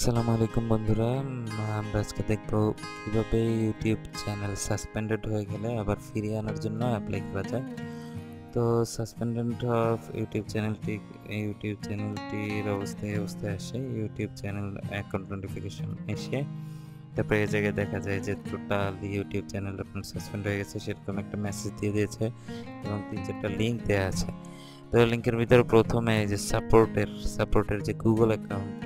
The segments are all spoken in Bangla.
আসসালামু আলাইকুম বন্ধুরা, আমরা আজকে দেখব কিভাবে ইউটিউব চ্যানেল সাসপেন্ডেড হয়ে গেলে আবার ফিরিয়ে আনার জন্য অ্যাপ্লাই করা যায়। তো সাসপেন্ডেড অফ ইউটিউব চ্যানেলটির অবস্থায় আসে ইউটিউব চ্যানেল অ্যাকাউন্ট নোটিফিকেশন এসে, তারপরে এই জায়গায় দেখা যায় যে টোটাল ইউটিউব চ্যানেল আপনার সাসপেন্ড হয়ে গেছে, সেরকম একটা মেসেজ দিয়ে দিয়েছে এবং 3-4টা লিঙ্ক দেওয়া আছে। তো লিঙ্কের ভিতরে প্রথমে এই যে সাপোর্টের যে গুগল অ্যাকাউন্ট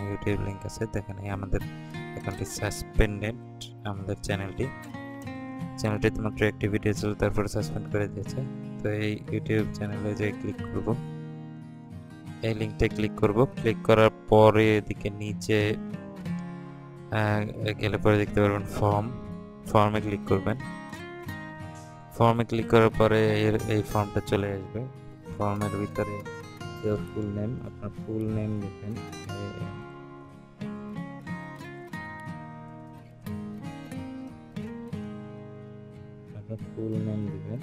ইউটিউব লিঙ্ক আছে, দেখেন এই আমাদের অ্যাকাউন্টটি সাসপেন্ডেড। আমাদের চ্যানেলটিতে মাত্র একটি ভিডিও ছিল, তারপরে সাসপেন্ড করে দিয়েছে। তো এই ইউটিউব চ্যানেলে যে ক্লিক করব, এই লিঙ্কটা ক্লিক করব। ক্লিক করার পরে এদিকে নিচে গেলে পরে দেখতে পারবেন ফর্মে ক্লিক করবেন। ফর্মে ক্লিক করার পরে এই ফর্মটা চলে আসবে। ফর্মের ভিতরে ফুল নেম, আপনার ফুল নেম লিখবেন। আপনার ফুল নেম দিবেন,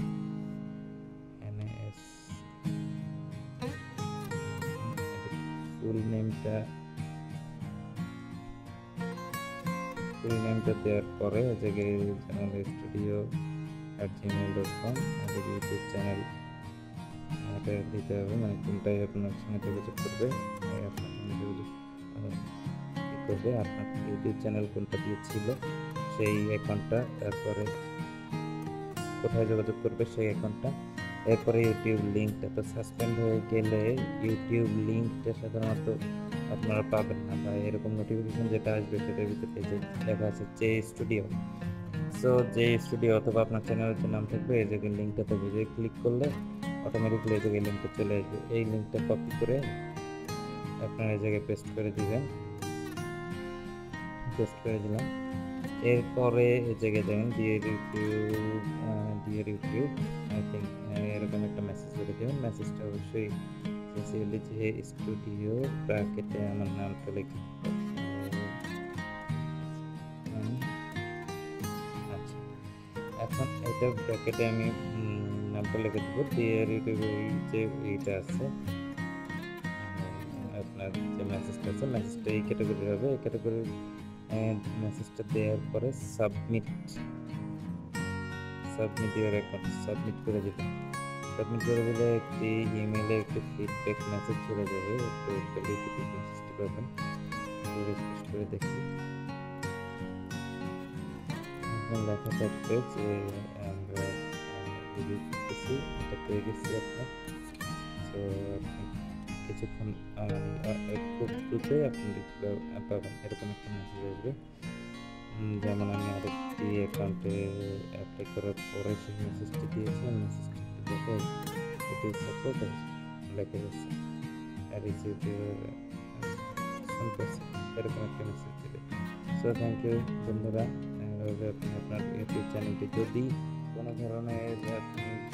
ফুল নেমটা দেওয়ার পরে চ্যানেল@gmail.com ইউটিউব চ্যানেল এটা দিতে হবে, মানে কোনটাই আপনার সঙ্গে যোগাযোগ করবে, আপনার সঙ্গে যোগাযোগ করবে আপনার ইউটিউব চ্যানেল কোনটা দিয়েছিল সেই অ্যাকাউন্টটা, তারপরে কোথায় যোগাযোগ করবে সেই অ্যাকাউন্টটা, এরপরে ইউটিউব লিঙ্কটা। তো সাসপেন্ড হয়ে গেলে ইউটিউব লিঙ্কটা সাধারণত আপনারা পাবেন না, বা এরকম নোটিফিকেশন যেটা আসবে সেটার ভিতরে যে লেখা আছে J studio. So J studio অথবা আপনার চ্যানেলের যে নাম থাকবে এই জায়গায় লিঙ্কটা থাকবে, যে ক্লিক করলে অটোমেটিকলি এই জায়গায় লিঙ্কটা চলে আসবে। এই লিঙ্কটা কপি করে আপনারা এই জায়গায় পেস্ট করে দিবেন। পেস্ট করে দিলাম। এরপরে এই জায়গায় দেখেন ডিয়ার ইউটিউব আই থিঙ্ক এরকম একটা মেসেজ করে দেবেন। মেসেজটা অবশ্যই সিসিএলি যে স্টুডিও ব্র্যাকেটে আমার নামটা লিখে, আচ্ছা এখন এটা ব্র্যাকেটে আমি নামটা লিখে দেবো। ডিয়ার ইউটিউব যে এইটা আছে আপনার যে মেসেজটা আছে, মেসেজটা এই ক্যাটাগরি হবে। এই ক্যাটাগরি মেসেজটা দেওয়ার পরে সাবমিট ইউর অ্যাকাউন্ট সাবমিট করে দেবেন। সাবমিট করে দিলে একটি ইমেইলে একটি ফিডব্যাক মেসেজ চলে যাবে। একটু মেসেজটি পাবেন, রিফ্রেশ করে দেখি। এখন লেখা থাকবে যে আমরা রিভিউ করতেছি, এটা পেয়ে গেছি আপনার। তো কিছুক্ষণ খুব দ্রুতই আপনি পাবেন, এরকম একটা মেসেজ আসবে। যেমন আমি আরেকটি অ্যাকাউন্টে অ্যাপ্লাই করার পরে সেই মেসেজটি দিয়েছি, মেসেজটি দেখে এটি সাপোর্ট লেখা গেছে এরকম একটা মেসেজ দেবে। সো থ্যাংক ইউ বন্ধুরা। আপনি আপনার ইউটিউব চ্যানেলটি যদি কোনো ধরনের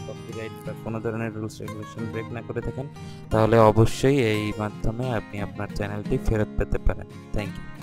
কপিরাইট বা কোনো ধরনের রুলস রেগুলেশন ব্রেক না করে থাকেন, তাহলে অবশ্যই এই মাধ্যমে আপনি আপনার চ্যানেলটি ফেরত পেতে পারেন। Thank you.